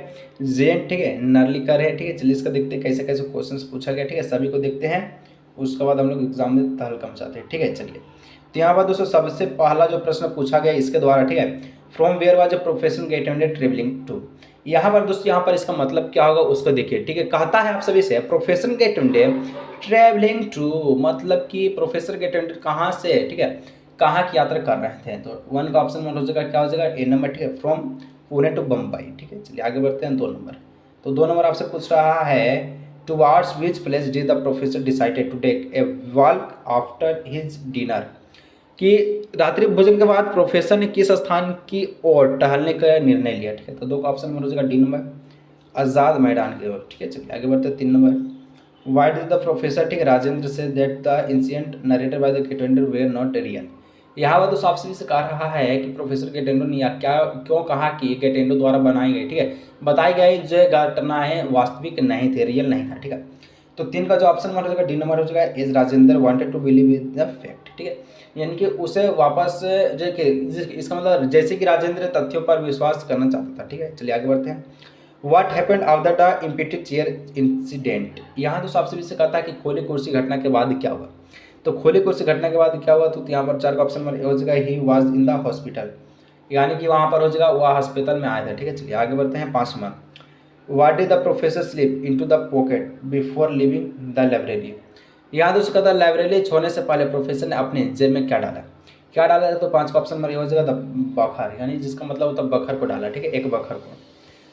जेन, ठीक है, नर्लिकर है, ठीक है। चलिए इसका देखते हैं कैसे कैसे क्वेश्चंस पूछा गया, ठीक है, सभी को देखते हैं, उसके बाद हम लोग एग्जाम में तहलका मचाते हैं, ठीक है। चलिए तो यहाँ पर दोस्तों सबसे पहला जो प्रश्न पूछा गया इसके द्वारा, ठीक है, from where was a profession get attended travelling to. यहाँ पर दोस्तों यहाँ पर इसका मतलब क्या होगा उसको देखिए, ठीक है। कहता है आप सभी से profession get attended travelling to, मतलब कि प्रोफेसर गेट अटेंडेड कहाँ से, ठीक है, कहाँ की यात्रा कर रहे थे। तो 1 का ऑप्शन हो जाएगा क्या हो जाएगा ए नंबर, ठीक है, फ्रॉम पुणे टू बम्बई, ठीक है। चलिए आगे बढ़ते हैं। 2 नंबर, तो 2 नंबर आपसे पूछ रहा है towards which place did the professor decided to take a walk after his dinner, कि रात्रि भोजन के बाद प्रोफेसर ने किस स्थान की ओर टहलने का निर्णय लिया, ठीक है। तो 2 का ऑप्शन में हो जाएगा डी नंबर आज़ाद मैदान की ओर, ठीक है। चलिए आगे बढ़ते हैं। 3 number, why did the professor, ठीक है, Rajendra say that the incident narrated by the Gaitonde were not real. यहाँ पर तो सबसे से कह रहा है कि प्रोफेसर गेटेंडो ने क्या क्यों कहा कि गेटेंडो द्वारा बनाई गई, ठीक है, बताई गई जो घटनाएं वास्तविक नहीं थे, रियल नहीं था, ठीक है। तो 3 का जो ऑप्शन हो जाएगा डी नंबर हो जाएगा as Rajendra wanted to believe in the fact, ठीक है, यानी कि उसे वापस जो कि इसका मतलब जैसे कि राजेंद्र तथ्यों पर विश्वास करना चाहता था, ठीक है। चलिए आगे बढ़ते हैं। What happened after the empty chair incident, यहाँ तो सबसे से कहता है कि खोली कुर्सी घटना के बाद क्या हुआ। तो खोली कुर्सी घटना के बाद क्या हुआ, तो यहाँ पर 4 का ऑप्शन में हो जाएगा he was in the hospital, यानी कि वहाँ पर हो जाएगा वह अस्पताल में आया था, ठीक है। चलिए आगे बढ़ते हैं। 5 number, what did the professor slip into the pocket before living the library. यहाँ दोस्तों कहता है लाइब्रेरी छोड़ने से पहले प्रोफेसर ने अपने जेब में क्या डाला, तो 5 का ऑप्शन में हो जाएगा द बखर, यानी जिसका मतलब होता है बखर को डाला, ठीक है, एक बखर को।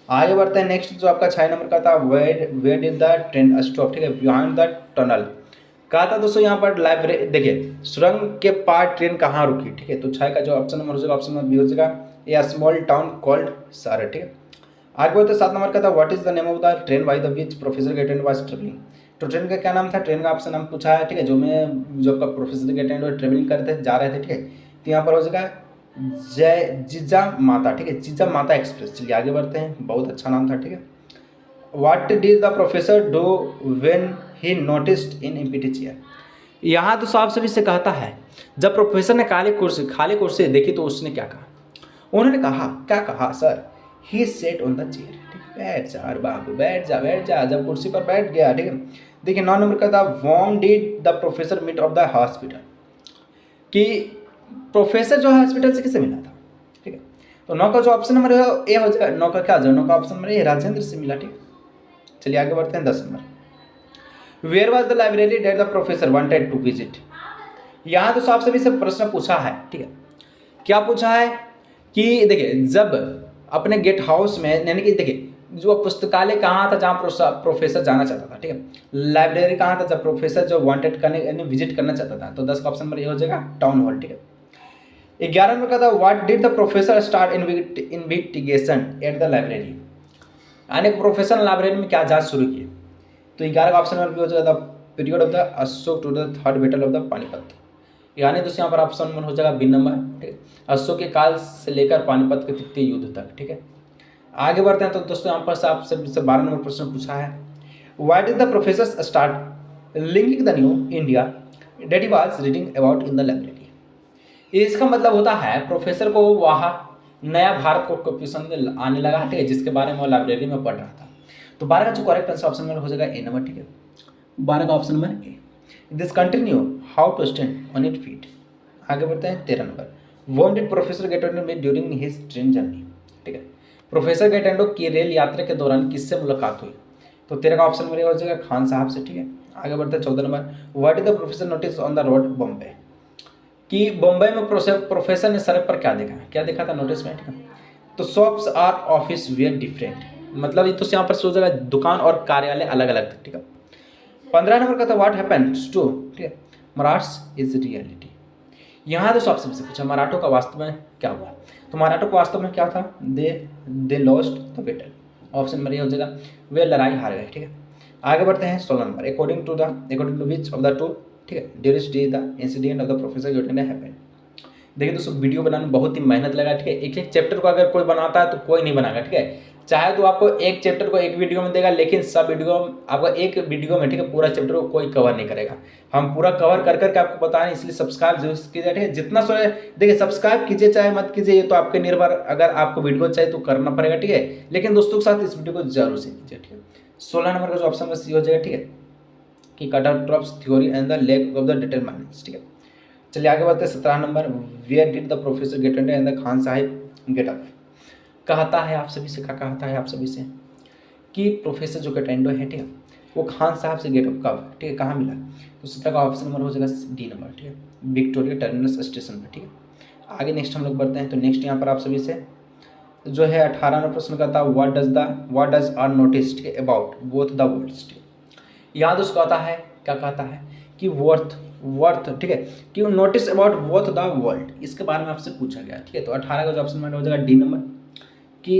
आगे बढ़ते हैं। नेक्स्ट जो आपका 6 नंबर का था where did the train stop, ठीक है, बिहाइंड द टनल। कहा था दोस्तों यहाँ पर लाइब्रेरी देखिए सुरंग के पार ट्रेन कहाँ रुकी, ठीक है। तो 6 का जो ऑप्शन नंबर हो जाएगा ऑप्शन नंबर बी हो जाएगा ए स्मॉल टाउन कॉल्ड सारे, ठीक है। आगे बढ़ते 7 नंबर का था what is the name of the train by the which professor Gaitonde was travelling. तो ट्रेन का क्या नाम था, ट्रेन का ऑप्शन नाम पूछा है, ठीक है, जो प्रोफेसर गेटेंडो ट्रेवलिंग करते जा रहे थे, ठीक है। तो यहाँ पर हो जाएगा जीजा माता, ठीक है, जीजा माता एक्सप्रेस। चलिए आगे बढ़ते हैं, बहुत अच्छा नाम था, ठीक है। What did the professor do when he noticed in empty chair. यहाँ तो साफ सभी से कहता है जब प्रोफेसर ने खाली कुर्सी देखी तो उसने क्या कहा, उन्होंने कहा क्या कहा sir, he set on the chair, ठीक है, बैठ जा अरे बाबू बैठ जा। जब कुर्सी पर बैठ गया, ठीक है। देखिए 9 नंबर का था whom did the professor meet of the hospital, कि प्रोफेसर जो है हॉस्पिटल से किससे मिला था, ठीक है। तो 9 का जो ऑप्शन नंबर है ए हो जाएगा, 9 का क्या जाए, 9 का ऑप्शन नंबर ए राजेंद्र से मिला, ठीक है। चलिए आगे बढ़ते हैं। 10 number, where was the library that the professor wanted to visit. यहाँ तो साफ सभी से प्रश्न पूछा है, ठीक है, क्या पूछा है कि देखिए जब अपने गेट हाउस में, यानी कि देखिए जो पुस्तकालय कहाँ था जहाँ प्रोफेसर जाना चाहता था, ठीक है। लाइब्रेरी कहाँ था जब प्रोफेसर जो वांटेड करने यानी विजिट करना चाहता था, तो 10 का ऑप्शन नंबर ये हो जाएगा टाउन हॉल, ठीक है। 11 नंबर का था what did the professor start investigation at the library, यानी प्रोफेसर ने लाइब्रेरी में क्या जांच शुरू की। तो 11 का ऑप्शन नंबर हो जाएगा the period of the Ashoka to the third battle of the Panipat, यानी दोस्तों यहाँ पर ऑप्शन नंबर हो जाएगा बी नंबर, ठीक है। अशोक के काल से लेकर पानीपत के तृतीय युद्ध तक, ठीक है। आगे बढ़ते हैं तो दोस्तों यहाँ पर आपसे 12 नंबर प्रश्न पूछा है why did the professor start linking the new India that he was reading about in the library. इसका मतलब होता है प्रोफेसर को वहाँ नया भारत को पसंद आने लगा, ठीक है, जिसके बारे में वो लाइब्रेरी में पढ़ रहा था। तो 12 का जो करेक्ट आंसर ऑप्शन नंबर हो जाएगा ए नंबर, ठीक है। 12 का option number A. This continue how to stand on it feet. आगे बढ़ते हैं 13 नंबर व्हाट डिड प्रोफेसर गेटोंडो में ड्यूरिंग हिज ट्रेन जर्नी, ठीक है। प्रोफेसर गेटोंडो की रेल यात्रा के दौरान किससे मुलाकात हुई। तो 13 का ऑप्शन नंबर हो जाएगा खान साहब से, ठीक है। आगे बढ़ते हैं 14 number what did the professor notice on the road Bombay, कि बॉम्बे में प्रोफेसर ने सड़क पर क्या देखा था नोटिस में, ठीक है। तो shops are office were different, मतलब ये तो यहाँ पर सो जाएगा दुकान और कार्यालय अलग अलग थे, ठीक है। 15 नंबर का था व्हाट हैपेंस टू, ठीक है, मराठ्स इज रियलिटी। यहाँ तो सबसे पूछा मराठों का वास्तव में क्या हुआ। तो मराठों का वास्तव में क्या था, they lost the battle. Option number ये हो जाएगा वे लड़ाई हार गए, ठीक है। आगे बढ़ते हैं 16 number according to which of the two, ठीक है, during day the incident of the professor Gaitonde happened. देखिए दोस्तों वीडियो बनाने में बहुत ही मेहनत लगा, ठीक है। एक एक चैप्टर को अगर कोई बनाता है तो कोई नहीं बनाएगा, ठीक है। चाहे तो आपको एक चैप्टर को एक वीडियो में देगा, लेकिन सब वीडियो आपको एक वीडियो में, ठीक है, पूरा चैप्टर को कोई कवर नहीं करेगा। हम पूरा कवर कर करके आपको बता रहे हैं, इसलिए सब्सक्राइब जरूर कीजिए, ठीक है। जितना सो देखिए सब्सक्राइब कीजिए चाहे मत कीजिए, ये तो आपके निर्भर, अगर आपको वीडियो चाहिए तो करना पड़ेगा, ठीक है। लेकिन दोस्तों के साथ इस वीडियो को जरूर से कीजिए, ठीक है। 16 नंबर का जो ऑप्शन सी हो जाएगा, ठीक है, कि cut out theory and the lack of the determinants, ठीक है। चलिए आगे बढ़ते हैं 17 number where did the professor Gaitonde and the Khan Sahib get up. कहता है आप सभी से, क्या कहता है आप सभी से कि प्रोफेसर जो गेटोंडो है, ठीक है, वो खान साहब से गेट अप कब, ठीक है, कहाँ मिला। तो 17 का ऑप्शन नंबर हो जाएगा डी नंबर, ठीक है, विक्टोरिया टर्मिनस स्टेशन पर, ठीक है। आगे नेक्स्ट हम लोग बढ़ते हैं तो नेक्स्ट यहाँ पर आप सभी से जो है 18 नंबर प्रश्न का था व्हाट डज आर नोटिस, ठीक है, अबाउट बोथ द वर्ल्ड्स, ठीक है। यहाँ दोस्त कहता है, क्या कहता है कि वर्थ, ठीक है, कि notice about both the world, इसके बारे में आपसे पूछा गया, ठीक है। तो 18 का जो ऑप्शन हो जाएगा डी नंबर, कि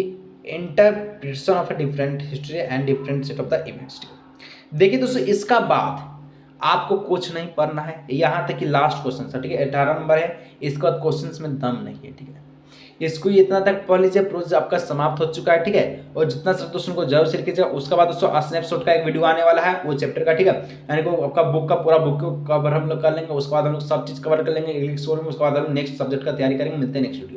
interpretation of a different history and different set of the events. देखिए दोस्तों इसका बाद आपको कुछ नहीं पढ़ना है, यहाँ तक कि लास्ट क्वेश्चन था, ठीक है। 18 नंबर है, इसके बाद क्वेश्चन में दम नहीं है, ठीक है। इसको इतना तक पढ़ लीजिए, प्रोसेस आपका समाप्त हो चुका है, ठीक है। और जितना सब दोस्तों को जरूर शेयर कीजिएगा। उसके बाद दोस्तों स्नैपशॉट का एक वीडियो आने वाला है वो चैप्टर का, ठीक है, यानी को आपका बुक का पूरा बुक कवर हम लोग कर लेंगे। उसके बाद हम लोग सब चीज़ कवर कर लेंगे इंग्लिश में। उसके बाद हम नेक्स्ट सब्जेक्ट का तैयारी करेंगे। मिलते हैं नेक्स्ट वीडियो।